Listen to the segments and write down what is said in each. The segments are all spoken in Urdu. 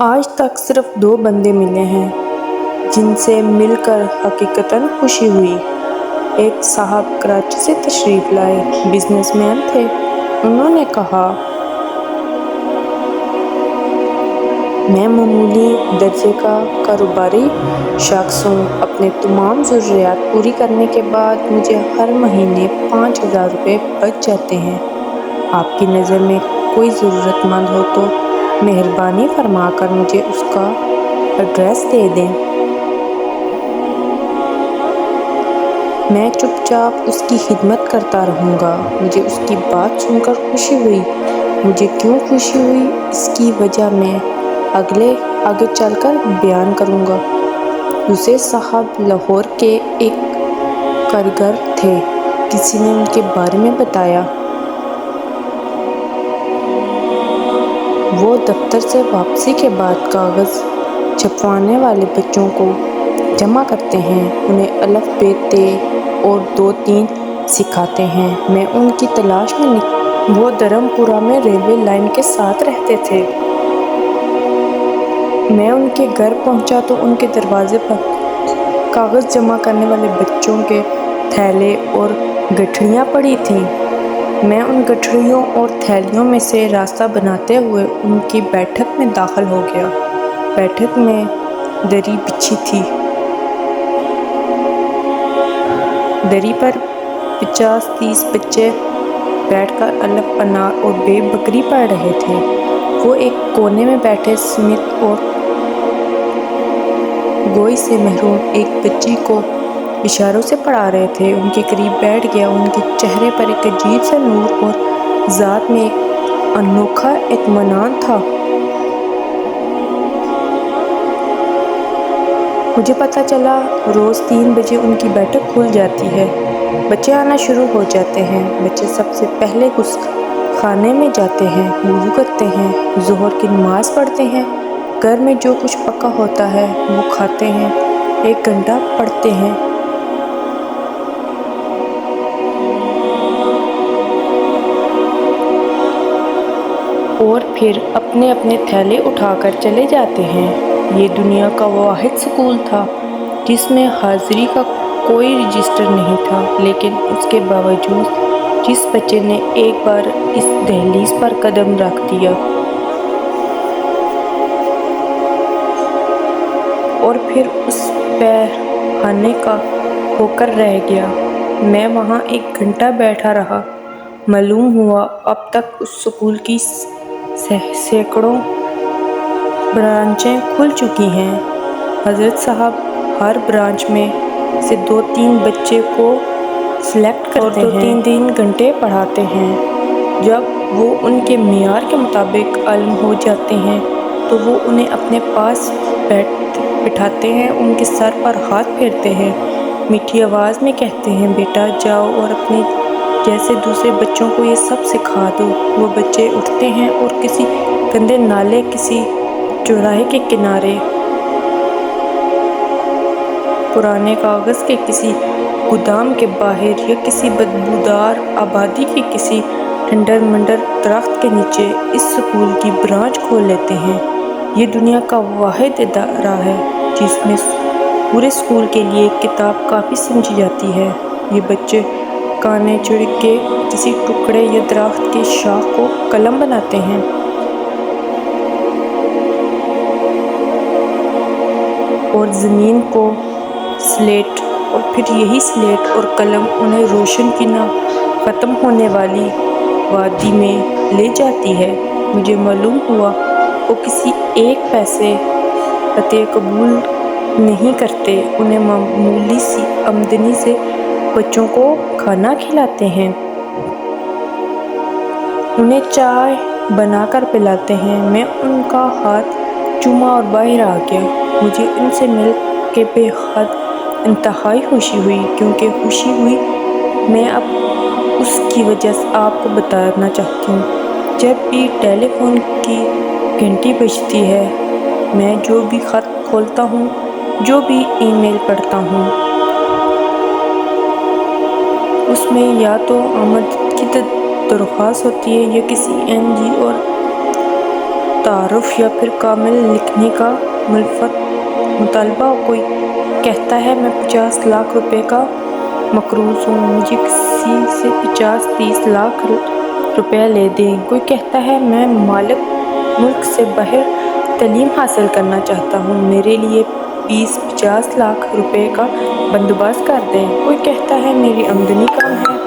آج تک صرف 2 بندے ملے ہیں جن سے مل کر حقیقتاً خوشی ہوئی۔ ایک صاحب کراچی سے تشریف لائے بزنس مین تھے۔ انہوں نے کہا، میں معمولی درجے کا کاروباری شخص ہوں۔ اپنے تمام ضروریات پوری کرنے کے بعد مجھے ہر مہینے 5,000 روپے بچ جاتے ہیں۔ آپ کی نظر میں کوئی ضرورت مند ہو تو مہربانی فرما کر مجھے اس کا ایڈریس دے دیں۔ میں چپ چاپ اس کی خدمت کرتا رہوں گا۔ مجھے اس کی بات سن کر خوشی ہوئی۔ مجھے کیوں خوشی ہوئی، اس کی وجہ میں آگے چل کر بیان کروں گا۔ دوسرے صاحب لاہور کے ایک کاریگر تھے۔ کسی نے ان کے بارے میں بتایا۔ وہ دفتر سے واپسی کے بعد کاغذ چھپوانے والے بچوں کو جمع کرتے ہیں، انہیں الف ب ت اور 2-3 سکھاتے ہیں۔ میں ان کی تلاش میں نکلا۔ وہ دھرم پورہ میں ریلوے لائن کے ساتھ رہتے تھے۔ میں ان کے گھر پہنچا تو ان کے دروازے پر کاغذ جمع کرنے والے بچوں کے تھیلے اور گٹھڑیاں پڑی تھیں۔ میں ان گٹھڑیوں اور تھیلیوں میں سے راستہ بناتے ہوئے ان کی بیٹھک میں داخل ہو گیا۔ بیٹھک میں دری بچھی تھی۔ دری پر 50-30 بچے بیٹھ کر الف، انار اور ب بکری پڑھ رہے تھے۔ وہ ایک کونے میں بیٹھے سمت اور گوئی سے محروم ایک بچی کو اشاروں سے پڑھا رہے تھے۔ ان کے قریب بیٹھ گیا۔ ان کے چہرے پر ایک عجیب سا نور اور ذات میں ایک انوکھا اطمینان تھا۔ مجھے پتہ چلا روز 3 بجے ان کی بیٹھک کھل جاتی ہے۔ بچے آنا شروع ہو جاتے ہیں۔ بچے سب سے پہلے غسل خانے میں جاتے ہیں، وضو کرتے ہیں، ظہر کی نماز پڑھتے ہیں، گھر میں جو کچھ پکا ہوتا ہے وہ کھاتے ہیں، 1 گھنٹہ پڑھتے ہیں۔ اور پھر اپنے اپنے تھیلے اٹھا کر چلے جاتے ہیں۔ یہ دنیا کا وہ واحد سکول تھا جس میں حاضری کا کوئی رجسٹر نہیں تھا، لیکن اس کے باوجود جس بچے نے ایک بار اس دہلیز پر قدم رکھ دیا اور پھر اس پیر کا ہو کر رہ گیا۔ میں وہاں 1 گھنٹہ بیٹھا رہا۔ معلوم ہوا اب تک اس سکول کی سینکڑوں برانچیں کھل چکی ہیں۔ حضرت صاحب ہر برانچ میں سے 2-3 بچے کو سلیکٹ کرتے ہیں اور 2-3 گھنٹے پڑھاتے ہیں۔ جب وہ ان کے معیار کے مطابق عالم ہو جاتے ہیں تو وہ انہیں اپنے پاس بٹھاتے ہیں، ان کے سر پر ہاتھ پھیرتے ہیں، میٹھی آواز میں کہتے ہیں، بیٹا جاؤ اور اپنے جیسے دوسرے بچوں کو یہ سب سکھا دو۔ وہ بچے اٹھتے ہیں اور کسی گندے نالے، کسی چوراہے کے کنارے، پرانے کاغذ کے کسی گودام کے باہر یا کسی بدبودار آبادی کے کسی ٹھنڈر منڈر درخت کے نیچے اس سکول کی برانچ کھول لیتے ہیں۔ یہ دنیا کا واحد ادارہ ہے جس میں پورے سکول کے لیے ایک کتاب کافی سمجھی جاتی ہے۔ یہ بچے کانے چڑھ کے کسی ٹکڑے یا درخت کی شاخ کو قلم بناتے ہیں اور زمین کو سلیٹ، اور پھر یہی سلیٹ اور قلم انہیں روشن کی نہ ختم ہونے والی وادی میں لے جاتی ہے۔ مجھے معلوم ہوا وہ کسی ایک پیسے عطیہ قبول نہیں کرتے، انہیں معمولی سی آمدنی سے بچوں کو کھانا کھلاتے ہیں، انہیں چائے بنا کر پلاتے ہیں۔ میں ان کا ہاتھ چوما اور باہر آ گیا۔ مجھے ان سے مل کے بے حد انتہائی خوشی ہوئی۔ کیوں خوشی ہوئی، میں اب اس کی وجہ آپ کو بتانا چاہتی ہوں۔ جب بھی ٹیلی فون کی گھنٹی بجتی ہے، میں جو بھی خط کھولتا ہوں، جو بھی ای میل پڑھتا ہوں، اس میں یا تو آمد کی درخواست ہوتی ہے یا کسی این جی او تعارف یا پھر کامل لکھنے کا مطالبہ. کوئی کہتا ہے میں 50 لاکھ روپے کا مقروض ہوں، مجھے کسی سے 50-30 لاکھ روپے لے دیں. کوئی کہتا ہے میں ملک سے باہر تعلیم حاصل کرنا چاہتا ہوں، میرے لیے 20-50 لاکھ روپے کا بندوبست کر دیں. کوئی کہتا ہے میری آمدنی کم ہے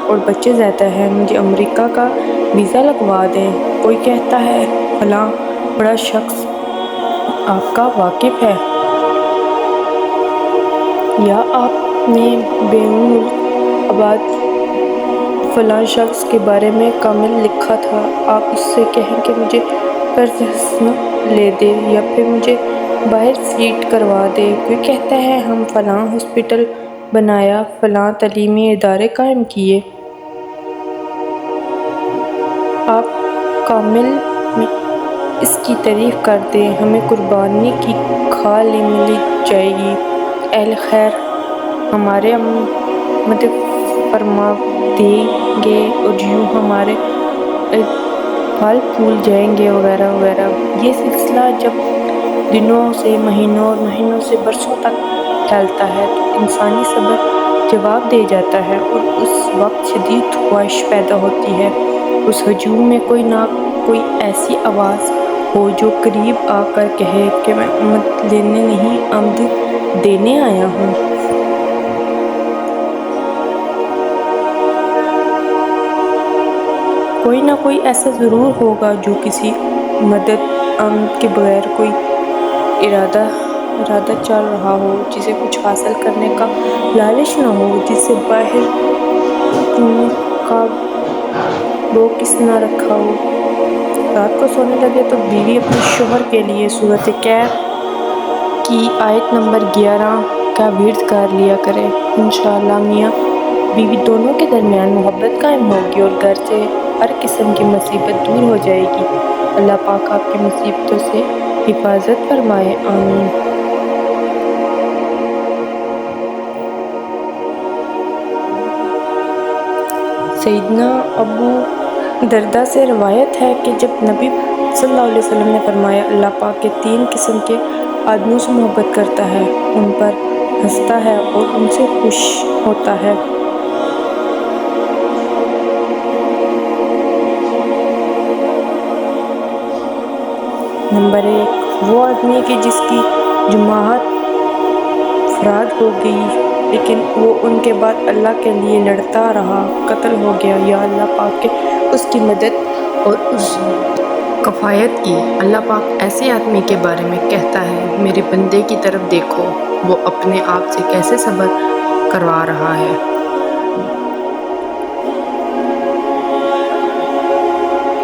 اور بچے زیادہ ہیں، مجھے امریکہ کا ویزا لگوا دیں. کوئی کہتا ہے فلاں بڑا شخص آپ کا واقف ہے یا آپ نے بیرون ملک آباد فلاں شخص کے بارے میں کامل لکھا تھا، آپ اس سے کہیں کہ مجھے قرض حسنہ لے دے یا پھر مجھے باہر سیٹ کروا دے. کوئی کہتا ہے ہم فلاں ہاسپٹل بنایا، فلاں تعلیمی ادارے قائم کیے. آپ کامل میں اس کی تعریف کر دیں، ہمیں قربانی کی کھال مل جائے گی. اہل خیر ہمارے مدد فرما دیں گے اور یوں ہمارے پھل پھول جائیں گے وغیرہ وغیرہ. یہ سلسلہ جب دنوں سے مہینوں اور مہینوں سے برسوں تک پھیلتا ہے تو انسانی صبر جواب دے جاتا ہے اور اس وقت شدید خواہش پیدا ہوتی ہے اس ہجوم میں کوئی نہ کوئی ایسی آواز ہو جو قریب آ کر کہے کہ میں آمد لینے نہیں آمد دینے آیا ہوں. کوئی نہ کوئی ایسا ضرور ہوگا جو کسی مدد آمد کے بغیر کوئی ارادہ چل رہا ہو، جسے کچھ حاصل کرنے کا لالچ نہ ہو، جس سے باہر کا بوکس نہ رکھا ہو. رات کو سونے لگے تو بیوی اپنے شوہر کے لیے سورۃ کہف کی آیت نمبر 11 کا ورد کر لیا کرے. انشاءاللہ میاں بیوی دونوں کے درمیان محبت قائم ہوگی اور گھر سے ہر قسم کی مصیبت دور ہو جائے گی. اللہ پاک آپ کی مصیبتوں سے حفاظت فرمائے، آمین. سیدنا ابو درداء سے روایت ہے کہ جب نبی صلی اللہ علیہ وسلم نے فرمایا اللہ پاک کے 3 قسم کے آدمیوں سے محبت کرتا ہے، ان پر ہنستا ہے اور ان سے خوش ہوتا ہے. نمبر 1 وہ آدمی کہ جس کی جماعت فراد ہو گئی لیکن وہ ان کے بعد اللہ کے لیے لڑتا رہا، قتل ہو گیا. یا اللہ پاک اس کی مدد اور اس کفایت کی. اللہ پاک ایسے آدمی کے بارے میں کہتا ہے میرے بندے کی طرف دیکھو، وہ اپنے آپ سے کیسے صبر کروا رہا ہے.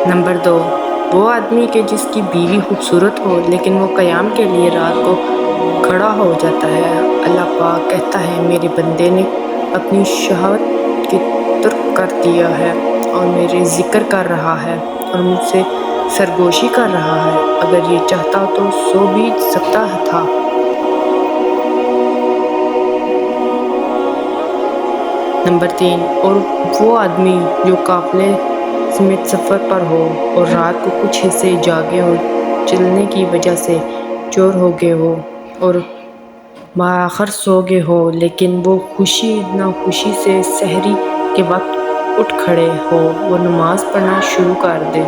نمبر 2 وہ آدمی کہ جس کی بیوی خوبصورت ہو لیکن وہ قیام کے لیے رات کو کھڑا ہو جاتا ہے. اللہ پاک کہتا ہے میرے بندے نے اپنی شہوت کو ترک کر دیا ہے اور میرے ذکر کر رہا ہے اور مجھ سے سرگوشی کر رہا ہے، اگر یہ چاہتا تو سو بھی سکتا تھا. نمبر 3 اور وہ آدمی جو قافلے سمیت سفر پر ہو اور رات کو کچھ حصے جاگے اور چلنے کی وجہ سے چور ہو گئے ہو اور بآخر سو گئے ہو، لیکن وہ خوشی ناخوشی سے سحری کے وقت اٹھ کھڑے ہو، وہ نماز پڑھنا شروع کر دے.